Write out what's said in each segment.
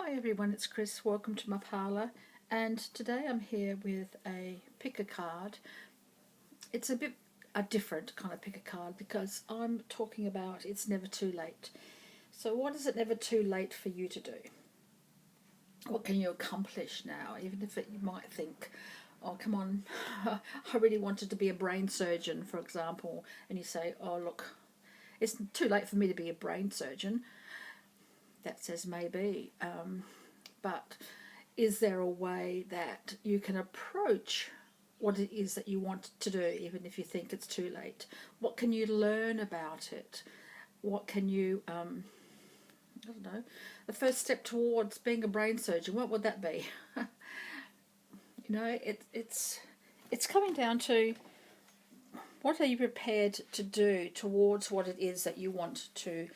Hi everyone, it's Chris. Welcome to my parlour, and today I'm here with a pick a card. It's a different kind of pick a card because I'm talking about it's never too late. So what is it never too late for you to do? What can you accomplish now? Even if you might think, oh come on, I really wanted to be a brain surgeon, for example, and you say, oh look, it's too late for me to be a brain surgeon. That says maybe. But is there a way that you can approach what it is that you want to do, even if you think it's too late? What can you learn about it? What can you, I don't know, the first step towards being a brain surgeon, what would that be? It's coming down to what are you prepared to do towards what it is that you want to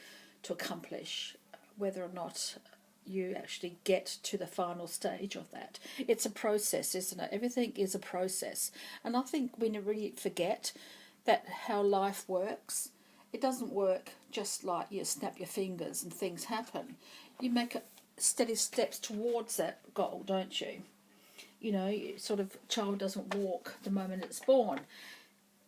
accomplish, whether or not you actually get to the final stage of that. It's a process, isn't it? Everything is a process. And I think we really forget that how life works. It doesn't work just like you snap your fingers and things happen. You make steady steps towards that goal, don't you? You know, sort of child doesn't walk the moment it's born.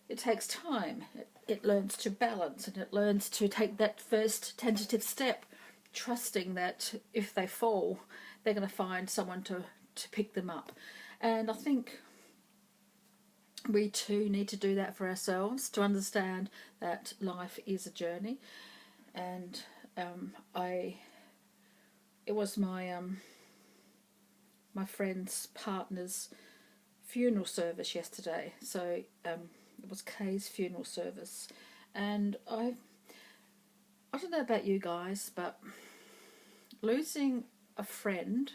It takes time. It learns to balance and it learns to take that first tentative step, trusting that if they fall, they're going to find someone to pick them up. And I think we too need to do that for ourselves, to understand that life is a journey. And it was my friend's partner's funeral service yesterday. So it was Kay's funeral service, and I don't know about you guys, but losing a friend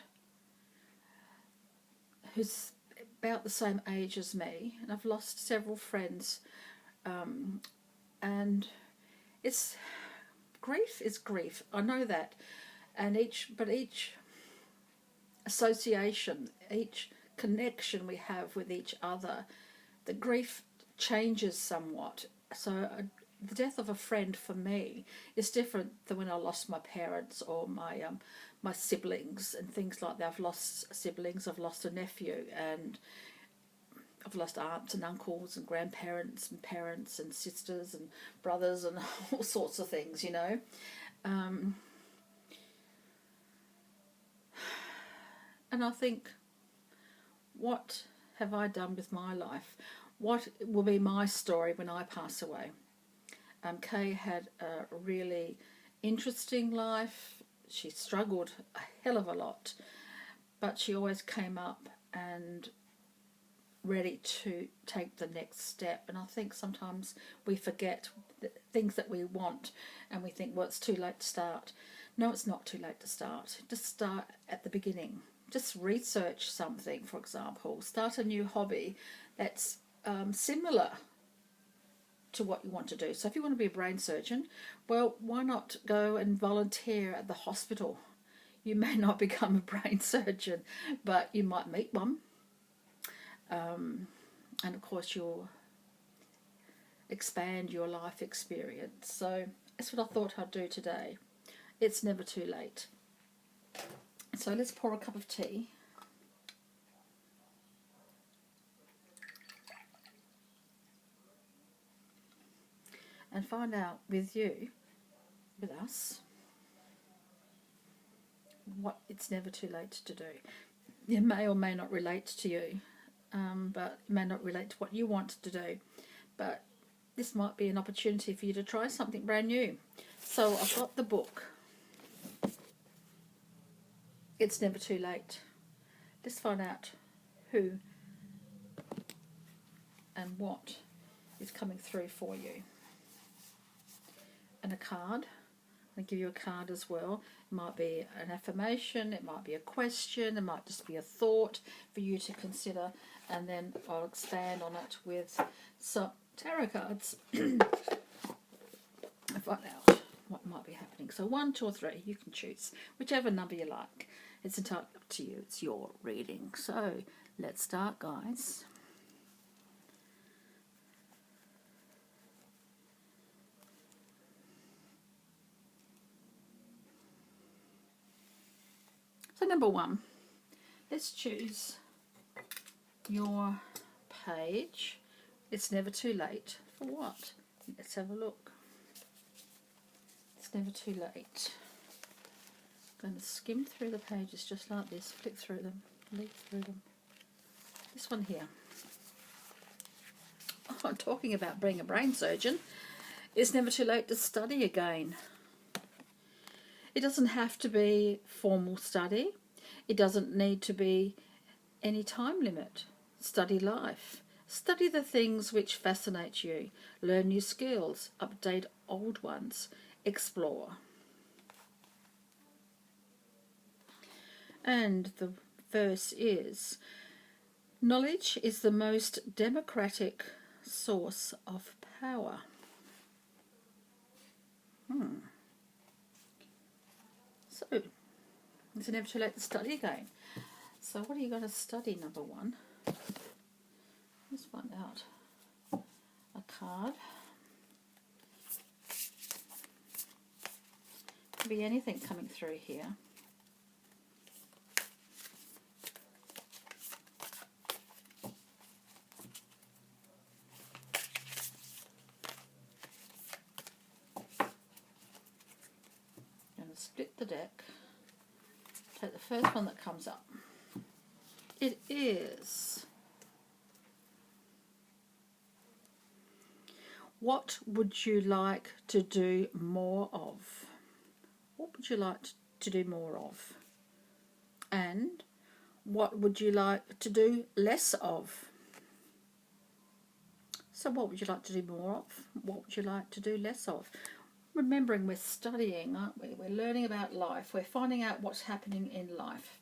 who's about the same age as me, and I've lost several friends, and it's grief is grief. I know that, and each association, each connection we have with each other, the grief changes somewhat. So the death of a friend for me is different than when I lost my parents or my siblings and things like that. I've lost siblings, I've lost a nephew, and I've lost aunts and uncles and grandparents and parents and sisters and brothers and all sorts of things, you know. And I think, what have I done with my life? What will be my story when I pass away? Kay had a really interesting life. She struggled a hell of a lot, but she always came up and ready to take the next step. And I think sometimes we forget the things that we want and we think, well, it's too late to start. No, it's not too late to start. Just start at the beginning. Just research something, for example. Start a new hobby that's similar to what you want to do. So if you want to be a brain surgeon, well, why not go and volunteer at the hospital? You may not become a brain surgeon, but you might meet one. And of course you'll expand your life experience. So that's what I thought I'd do today. It's never too late. So let's pour a cup of tea. And find out with you, with us, what it's never too late to do. It may or may not relate to you, but it may not relate to what you want to do. But this might be an opportunity for you to try something brand new. So I've got the book. It's never too late. Let's find out who and what is coming through for you. And a card. I'll give you a card as well. It might be an affirmation, it might be a question, it might just be a thought for you to consider, and then I'll expand on it with some tarot cards and find out what might be happening. So 1, 2 or 3, you can choose whichever number you like. It's entirely up to you. It's your reading. So let's start, guys. So number 1, let's choose your page. It's never too late. For what? Let's have a look. It's never too late. I'm going to skim through the pages just like this, flick through them, leaf through them. This one here. Oh, I'm talking about being a brain surgeon. It's never too late to study again. It doesn't have to be formal study. It doesn't need to be any time limit. Study life. Study the things which fascinate you. Learn new skills. Update old ones. Explore. And the verse is, knowledge is the most democratic source of power. So, it's never too late to study again. So what are you going to study, number 1? Let's find out. A card. Could be anything coming through here. Split the deck, take the first one that comes up. It is, what would you like to do more of? What would you like to do more of? And what would you like to do less of? So what would you like to do more of? What would you like to do less of? Remembering we're studying, aren't we? We're learning about life. We're finding out what's happening in life.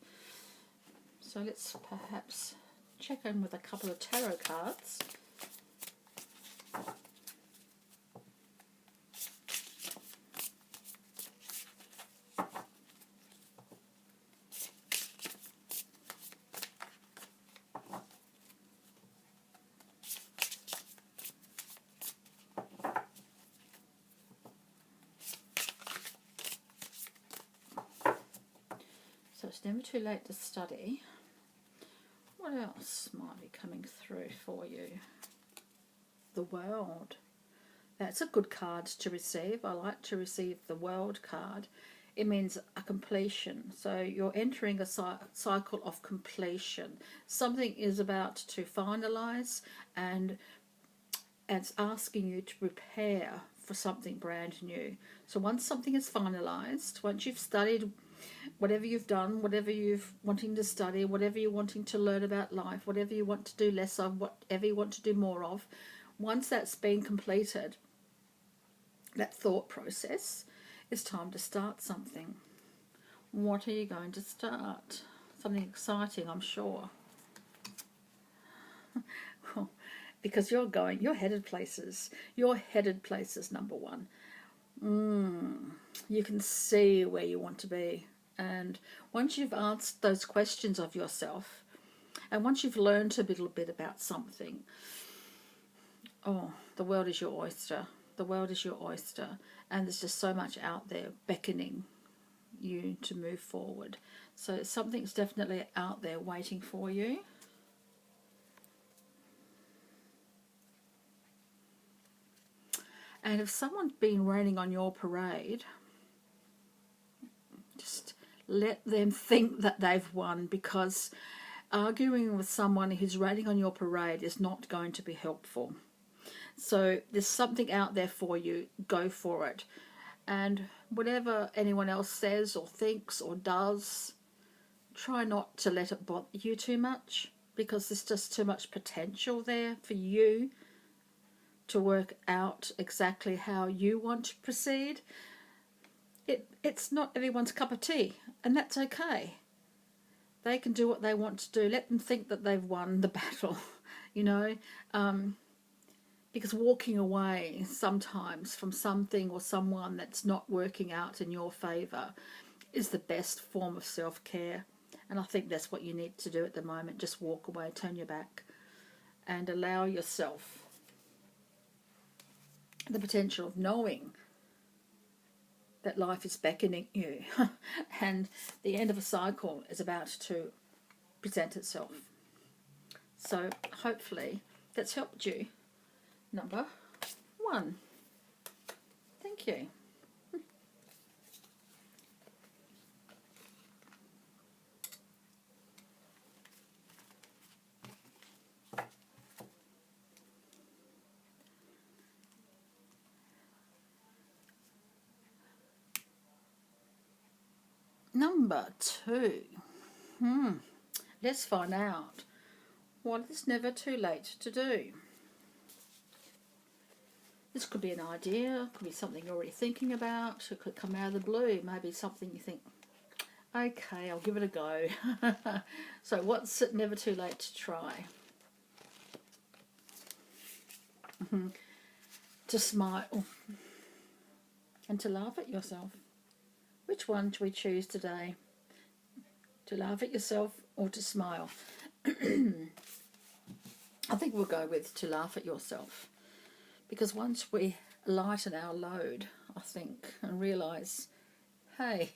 So let's perhaps check in with a couple of tarot cards. So it's never too late to study. What else might be coming through for you? The World. That's a good card to receive. I like to receive the World card. It means a completion. So you're entering a cycle of completion. Something is about to finalise, and it's asking you to prepare for something brand new. So once something is finalised, once you've studied whatever you've done, whatever you're wanting to study, whatever you're wanting to learn about life, whatever you want to do less of, whatever you want to do more of, once that's been completed, that thought process, it's time to start something. What are you going to start? Something exciting, I'm sure. Because you're headed places. You're headed places, number 1. You can see where you want to be. And once you've answered those questions of yourself, and once you've learned a little bit about something, oh, the world is your oyster. The world is your oyster. And there's just so much out there beckoning you to move forward. So something's definitely out there waiting for you. And if someone's been raining on your parade, just let them think that they've won, because arguing with someone who's raining on your parade is not going to be helpful. So there's something out there for you, go for it. And whatever anyone else says or thinks or does, try not to let it bother you too much, because there's just too much potential there for you to work out exactly how you want to proceed. It's not everyone's cup of tea, and that's okay. They can do what they want to do. Let them think that they've won the battle, you know, because walking away sometimes from something or someone that's not working out in your favour is the best form of self-care. And I think that's what you need to do at the moment. Just walk away, turn your back, and allow yourself the potential of knowing that life is beckoning you and the end of a cycle is about to present itself. So hopefully that's helped you. Number 1. Thank you. Number 2. Let's find out what is never too late to do. This could be an idea, could be something you're already thinking about, it could come out of the blue, maybe something you think, okay, I'll give it a go. So what's it never too late to try? To smile and to laugh at yourself. Which one do we choose today? To laugh at yourself or to smile? I think we'll go with to laugh at yourself. Because once we lighten our load, I think, and realise, hey,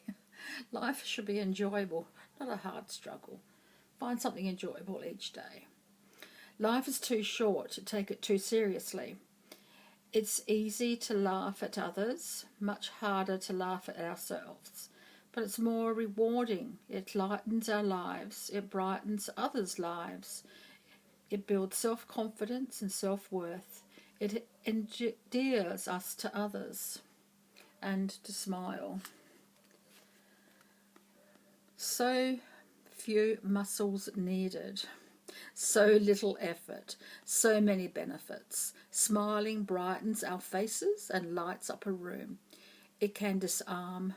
life should be enjoyable, not a hard struggle. Find something enjoyable each day. Life is too short to take it too seriously. It's easy to laugh at others, much harder to laugh at ourselves. But it's more rewarding. It lightens our lives. It brightens others' lives. It builds self-confidence and self-worth. It endears us to others and to smile. So few muscles needed. So little effort, so many benefits. Smiling brightens our faces and lights up a room. It can disarm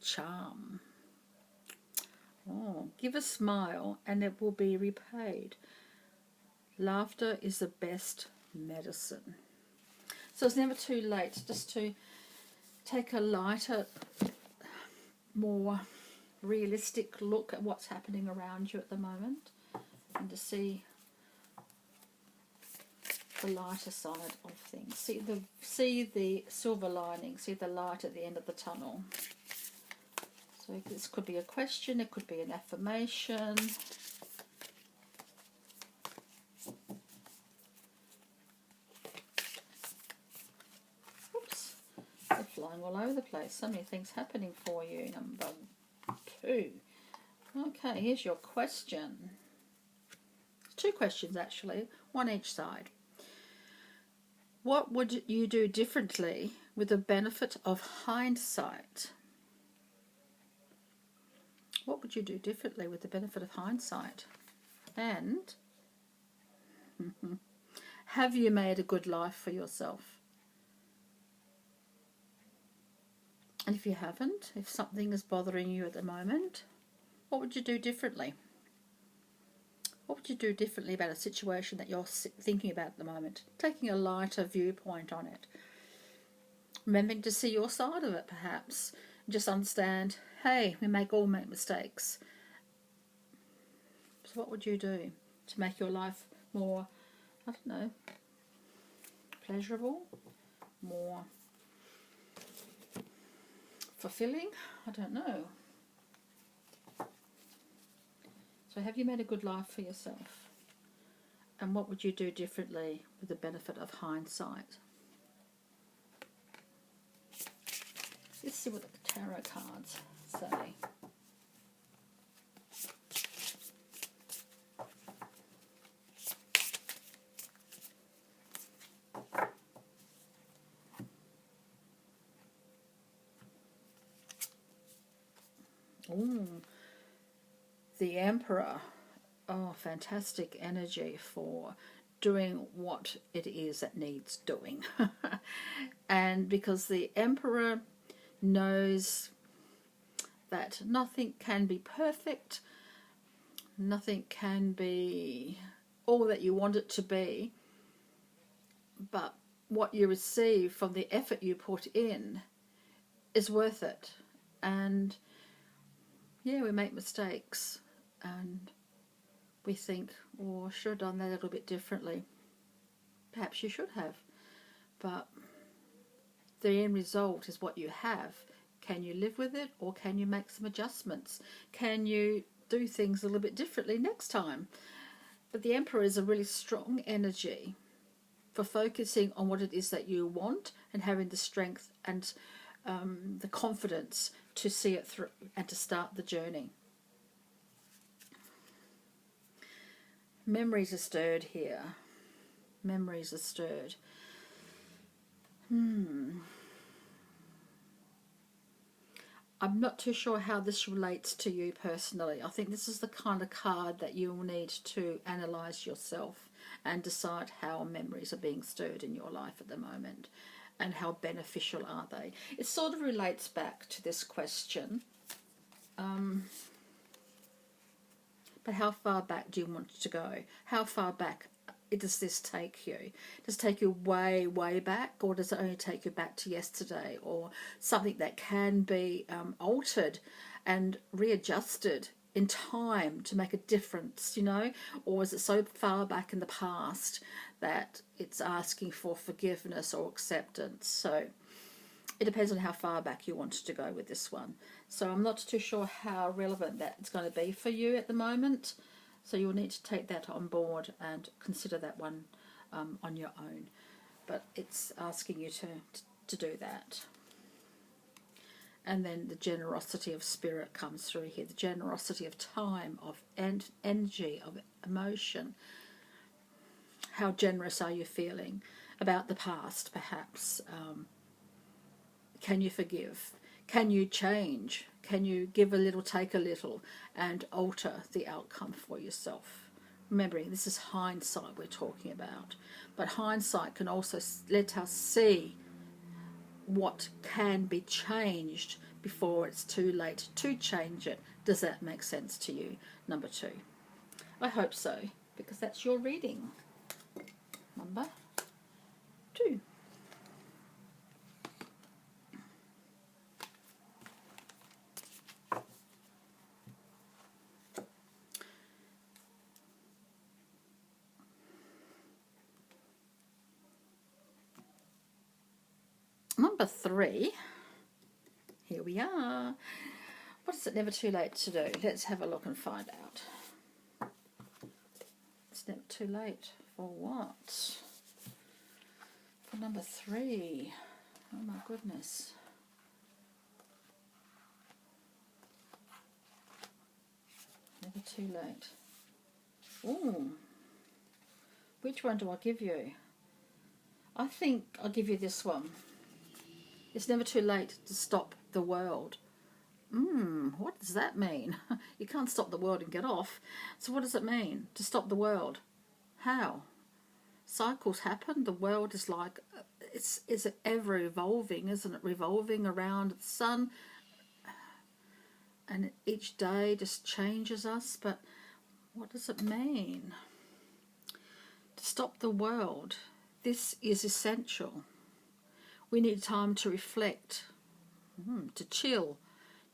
charm. Oh, give a smile and it will be repaid. Laughter is the best medicine. So it's never too late just to take a lighter, more realistic look at what's happening around you at the moment, and to see the lighter side of things. See the silver lining, see the light at the end of the tunnel. So this could be a question, it could be an affirmation. Oops, they're flying all over the place. So many things happening for you. Number 2. Okay, here's your question. 2 questions actually, one each side. What would you do differently with the benefit of hindsight? What would you do differently with the benefit of hindsight? And have you made a good life for yourself? And if you haven't, if something is bothering you at the moment, what would you do differently? What would you do differently about a situation that you're thinking about at the moment? Taking a lighter viewpoint on it. Remembering to see your side of it, perhaps. Just understand, hey, we all make mistakes. So what would you do to make your life more, I don't know, pleasurable, more fulfilling? I don't know. So have you made a good life for yourself? And what would you do differently with the benefit of hindsight? Let's see what the tarot cards say. Ooh, the Emperor. Oh, fantastic energy for doing what it is that needs doing. And because the Emperor knows that nothing can be perfect, nothing can be all that you want it to be, but what you receive from the effort you put in is worth it. And yeah, we make mistakes and we think, oh, I should have done that a little bit differently. Perhaps you should have, but the end result is what you have Can you live with it, or can you make some adjustments? Can you do things a little bit differently next time? But the Emperor is a really strong energy for focusing on what it is that you want and having the strength and the confidence to see it through and to start the journey. Memories are stirred here. Memories are stirred. I'm not too sure how this relates to you personally. I think this is the kind of card that you will need to analyse yourself and decide how memories are being stirred in your life at the moment and how beneficial are they. It sort of relates back to this question. But how far back do you want to go? How far back does this take you? Does it take you way, way back, or does it only take you back to yesterday, or something that can be altered and readjusted in time to make a difference, you know? Or is it so far back in the past that it's asking for forgiveness or acceptance? So it depends on how far back you want to go with this one. So I'm not too sure how relevant that's going to be for you at the moment. So you'll need to take that on board and consider that one on your own. But it's asking you to do that. And then the generosity of spirit comes through here. The generosity of time, of energy, of emotion. How generous are you feeling about the past, perhaps? Can you forgive? Can you change? Can you give a little, take a little, and alter the outcome for yourself? Remembering, this is hindsight we're talking about. But hindsight can also let us see what can be changed before it's too late to change it. Does that make sense to you? Number 2. I hope so, because that's your reading. Number 2. Number 3, here we are. What is it never too late to do? Let's have a look and find out. It's never too late for what? For number 3. Oh my goodness. Never too late. Ooh. Which one do I give you? I think I'll give you this one. It's never too late to stop the world. What does that mean? You can't stop the world and get off. So what does it mean to stop the world? How? Cycles happen. The world is like, it's ever evolving, isn't it? Revolving around the sun. And each day just changes us. But what does it mean? To stop the world. This is essential. We need time to reflect, to chill,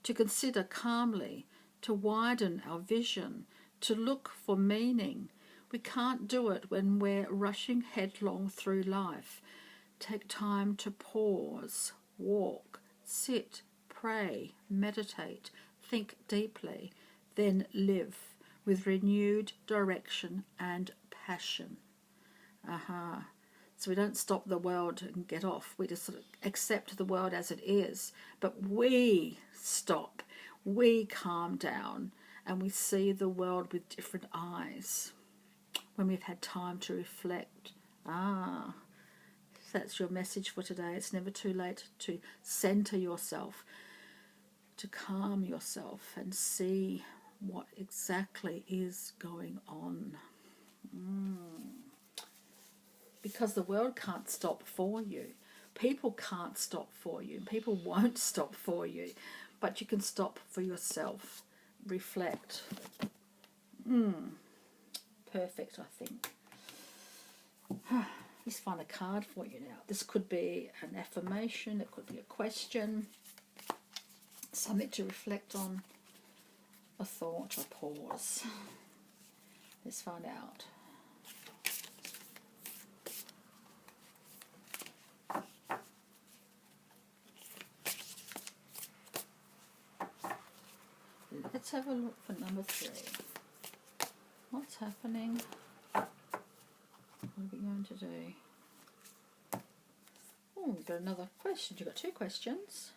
to consider calmly, to widen our vision, to look for meaning. We can't do it when we're rushing headlong through life. Take time to pause, walk, sit, pray, meditate, think deeply, then live with renewed direction and passion. So we don't stop the world and get off. We just sort of accept the world as it is. But we stop. We calm down. And we see the world with different eyes. When we've had time to reflect. That's your message for today. It's never too late to center yourself. To calm yourself and see what exactly is going on. Because the world can't stop for you. People can't stop for you. People won't stop for you. But you can stop for yourself. Reflect. Perfect, I think. Let's find a card for you now. This could be an affirmation. It could be a question. Something to reflect on. A thought, a pause. Let's find out. let's have a look for number 3. What's happening? What are we going to do? Oh, we've got another question. You've got 2 questions.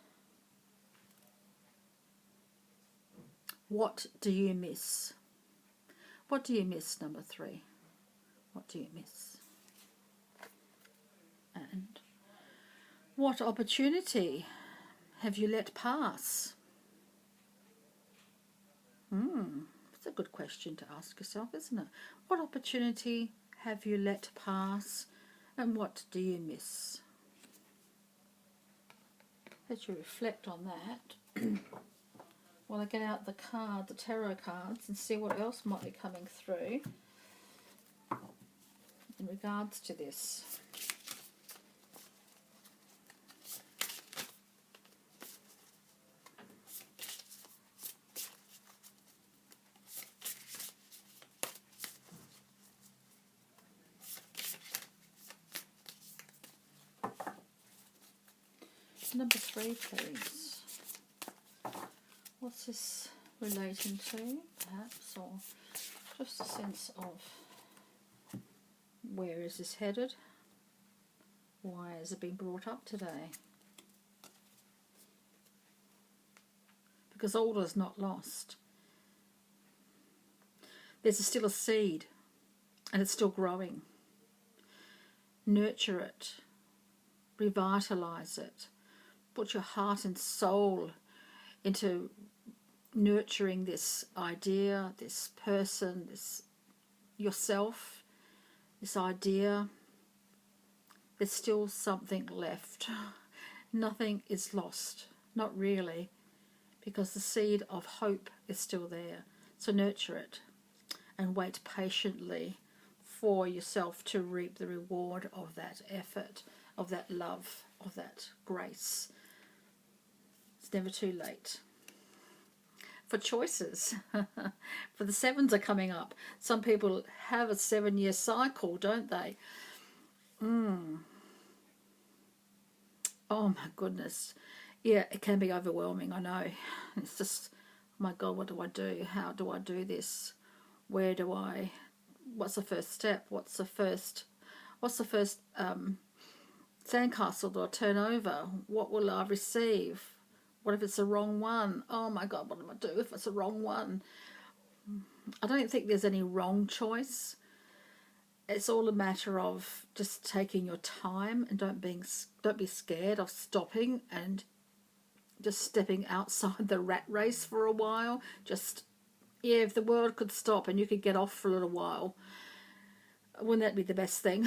What do you miss? What do you miss, number 3? What do you miss? And what opportunity have you let pass? It's a good question to ask yourself, isn't it? What opportunity have you let pass, and what do you miss? Let you reflect on that while I get out the tarot cards, and see what else might be coming through in regards to this. Number 3, please. What's this relating to, perhaps, or just a sense of where is this headed? Why has it been brought up today? Because all is not lost. There's still a seed, and it's still growing. Nurture it. Revitalise it. Put your heart and soul into nurturing this idea, this person, this yourself, this idea. There's still something left. Nothing is lost, not really, because the seed of hope is still there. So nurture it and wait patiently for yourself to reap the reward of that effort, of that love, of that grace. It's never too late. For choices, for the 7s are coming up. Some people have a 7-year cycle, don't they? Oh my goodness. Yeah, it can be overwhelming, I know. It's just, oh my God, what do I do? How do I do this? What's the first step? What's the first sandcastle do I turn over? What will I receive? What if it's the wrong one? Oh my God, what do I do if it's the wrong one? I don't think there's any wrong choice. It's all a matter of just taking your time, and don't be scared of stopping and just stepping outside the rat race for a while. If the world could stop and you could get off for a little while, wouldn't that be the best thing?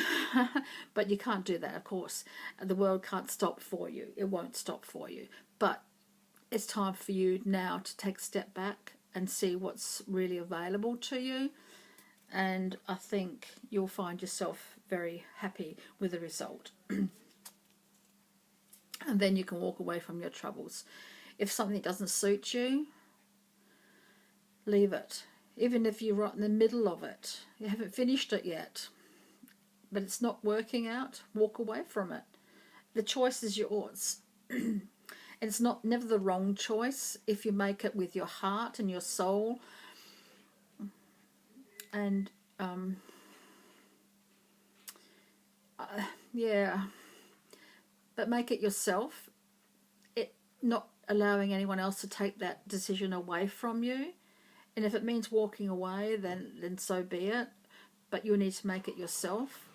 But you can't do that, of course. The world can't stop for you. It won't stop for you. But it's time for you now to take a step back and see what's really available to you. And I think you'll find yourself very happy with the result. And then you can walk away from your troubles. If something doesn't suit you, leave it. Even if you're right in the middle of it, you haven't finished it yet, but it's not working out, walk away from it. The choice is yours. And it's never the wrong choice if you make it with your heart and your soul. And but make it yourself. Not allowing anyone else to take that decision away from you. And if it means walking away, then so be it. But you need to make it yourself.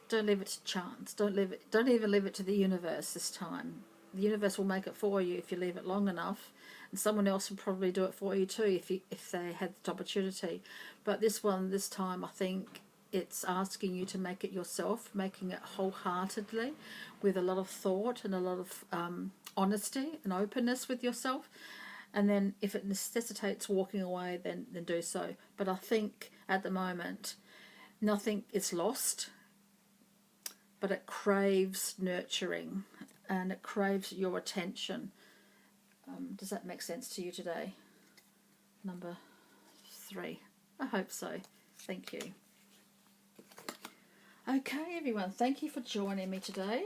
Don't leave it to chance. Don't even leave it to the universe this time. The universe will make it for you if you leave it long enough, and someone else will probably do it for you too if they had the opportunity. But this time, I think it's asking you to make it yourself, making it wholeheartedly, with a lot of thought and a lot of honesty and openness with yourself. And then if it necessitates walking away, then do so. But I think at the moment, nothing is lost, but it craves nurturing and it craves your attention. Does that make sense to you today? Number 3. I hope so. Thank you. Okay, everyone. Thank you for joining me today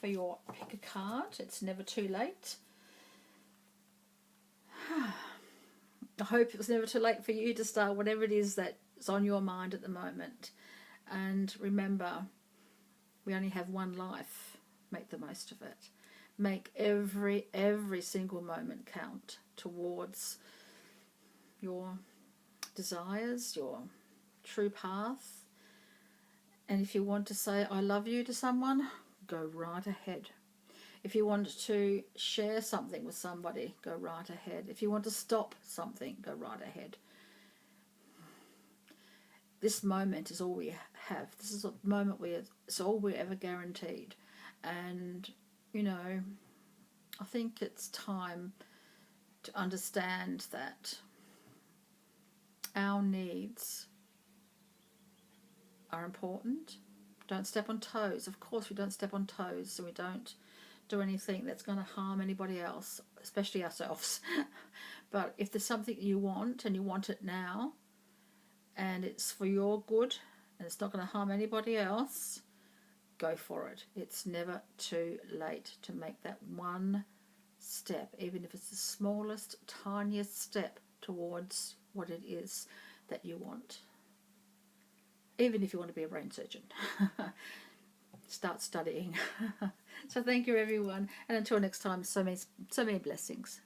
for your pick a card. It's never too late. I hope it was never too late for you to start whatever it is that's on your mind at the moment. And remember, we only have one life. Make the most of it. Make every single moment count towards your desires, your true path. And if you want to say I love you to someone, go right ahead. If you want to share something with somebody, go right ahead. If you want to stop something, go right ahead. This moment is all we have. This is a moment it's all we're ever guaranteed. And, you know, I think it's time to understand that our needs are important. Don't step on toes. Of course we don't step on toes, so we don't do anything that's going to harm anybody else, especially ourselves. But if there's something you want and you want it now and it's for your good and it's not going to harm anybody else, go for it. It's never too late to make that one step, even if it's the smallest, tiniest step towards what it is that you want. Even if you want to be a brain surgeon. Start studying. So thank you, everyone, and until next time, so many blessings.